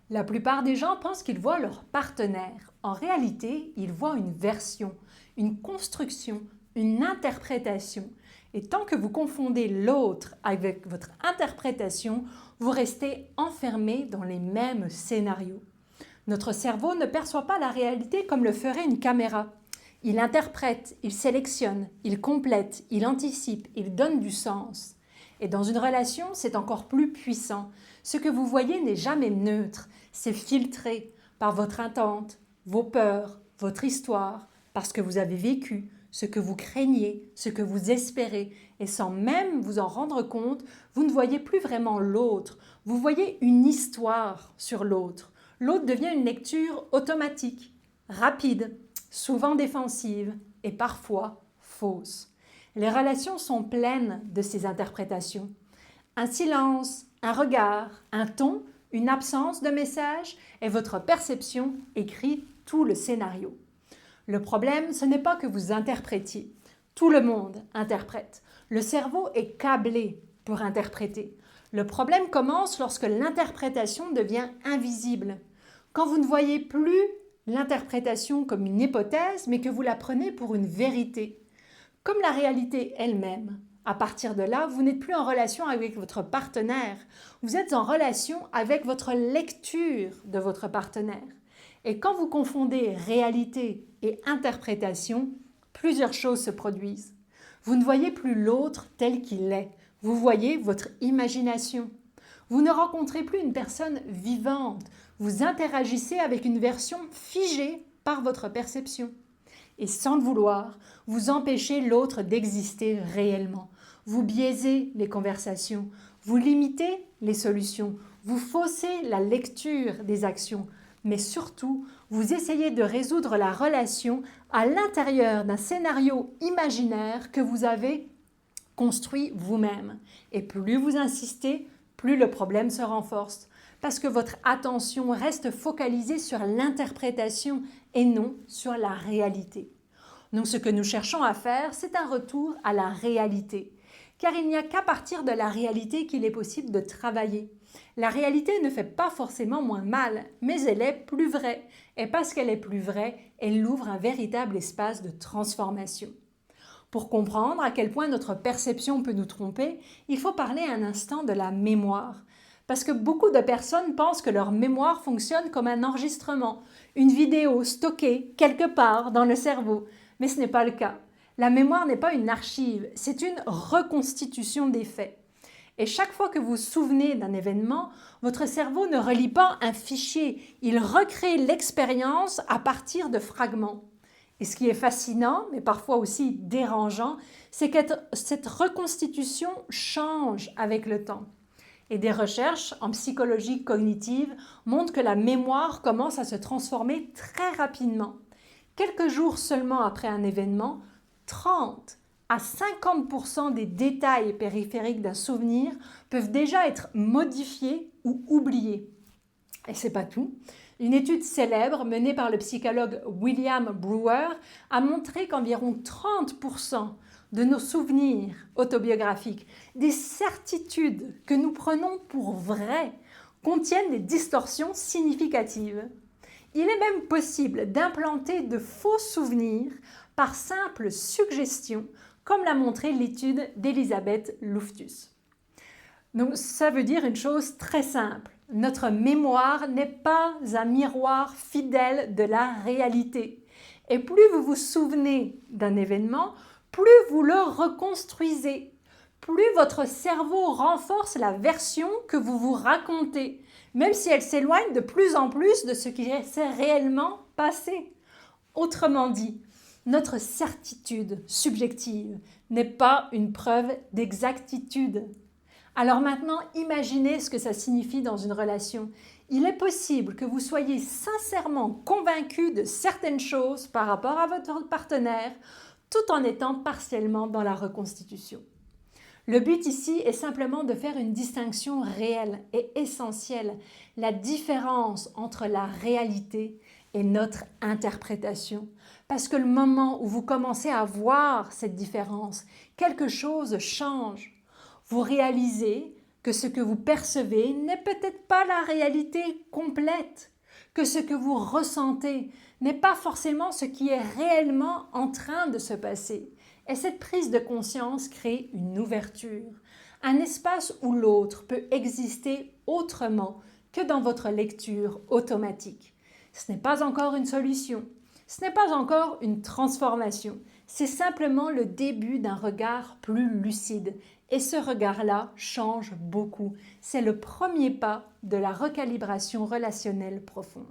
La plupart des gens pensent qu'ils voient leur partenaire. En réalité, ils voient une version, une construction, une interprétation. Et tant que vous confondez l'autre avec votre interprétation, vous restez enfermé dans les mêmes scénarios. Notre cerveau ne perçoit pas la réalité comme le ferait une caméra. Il interprète, il sélectionne, il complète, il anticipe, il donne du sens. Et dans une relation, c'est encore plus puissant. Ce que vous voyez n'est jamais neutre, c'est filtré par votre attente, vos peurs, votre histoire, parce que vous avez vécu, ce que vous craignez, ce que vous espérez. Et sans même vous en rendre compte, vous ne voyez plus vraiment l'autre, vous voyez une histoire sur l'autre. L'autre devient une lecture automatique, rapide, souvent défensive et parfois fausse. Les relations sont pleines de ces interprétations. Un silence, un regard, un ton, une absence de message et votre perception écrit tout le scénario. Le problème, ce n'est pas que vous interprétiez. Tout le monde interprète. Le cerveau est câblé pour interpréter. Le problème commence lorsque l'interprétation devient invisible. Quand vous ne voyez plus l'interprétation comme une hypothèse, mais que vous la prenez pour une vérité, comme la réalité elle-même. À partir de là, vous n'êtes plus en relation avec votre partenaire, vous êtes en relation avec votre lecture de votre partenaire. Et quand vous confondez réalité et interprétation, plusieurs choses se produisent. Vous ne voyez plus l'autre tel qu'il est, vous voyez votre imagination. Vous ne rencontrez plus une personne vivante, vous interagissez avec une version figée par votre perception. Et sans le vouloir, vous empêchez l'autre d'exister réellement. Vous biaisez les conversations, vous limitez les solutions, vous faussez la lecture des actions, mais surtout, vous essayez de résoudre la relation à l'intérieur d'un scénario imaginaire que vous avez construit vous-même. Et plus vous insistez, plus le problème se renforce, parce que votre attention reste focalisée sur l'interprétation et non sur la réalité. Donc ce que nous cherchons à faire, c'est un retour à la réalité, car il n'y a qu'à partir de la réalité qu'il est possible de travailler. La réalité ne fait pas forcément moins mal, mais elle est plus vraie, et parce qu'elle est plus vraie, elle ouvre un véritable espace de transformation. Pour comprendre à quel point notre perception peut nous tromper, il faut parler un instant de la mémoire. Parce que beaucoup de personnes pensent que leur mémoire fonctionne comme un enregistrement, une vidéo stockée quelque part dans le cerveau. Mais ce n'est pas le cas. La mémoire n'est pas une archive, c'est une reconstitution des faits. Et chaque fois que vous vous souvenez d'un événement, votre cerveau ne relie pas un fichier, il recrée l'expérience à partir de fragments. Et ce qui est fascinant, mais parfois aussi dérangeant, c'est que cette reconstitution change avec le temps. Et des recherches en psychologie cognitive montrent que la mémoire commence à se transformer très rapidement. Quelques jours seulement après un événement, 30 à 50% des détails périphériques d'un souvenir peuvent déjà être modifiés ou oubliés. Et c'est pas tout. Une étude célèbre menée par le psychologue William Brewer a montré qu'environ 30% de nos souvenirs autobiographiques, des certitudes que nous prenons pour vraies, contiennent des distorsions significatives. Il est même possible d'implanter de faux souvenirs par simple suggestion, comme l'a montré l'étude d'Elisabeth Loftus. Donc ça veut dire une chose très simple. Notre mémoire n'est pas un miroir fidèle de la réalité. Et plus vous vous souvenez d'un événement, plus vous le reconstruisez, plus votre cerveau renforce la version que vous vous racontez, même si elle s'éloigne de plus en plus de ce qui s'est réellement passé. Autrement dit, notre certitude subjective n'est pas une preuve d'exactitude. Alors maintenant, imaginez ce que ça signifie dans une relation. Il est possible que vous soyez sincèrement convaincu de certaines choses par rapport à votre partenaire, tout en étant partiellement dans la reconstitution. Le but ici est simplement de faire une distinction réelle et essentielle, la différence entre la réalité et notre interprétation. Parce que le moment où vous commencez à voir cette différence, quelque chose change. Vous réalisez que ce que vous percevez n'est peut-être pas la réalité complète, que ce que vous ressentez n'est pas forcément ce qui est réellement en train de se passer. Et cette prise de conscience crée une ouverture, un espace où l'autre peut exister autrement que dans votre lecture automatique. Ce n'est pas encore une solution, ce n'est pas encore une transformation, c'est simplement le début d'un regard plus lucide. Et ce regard-là change beaucoup. C'est le premier pas de la recalibration relationnelle profonde.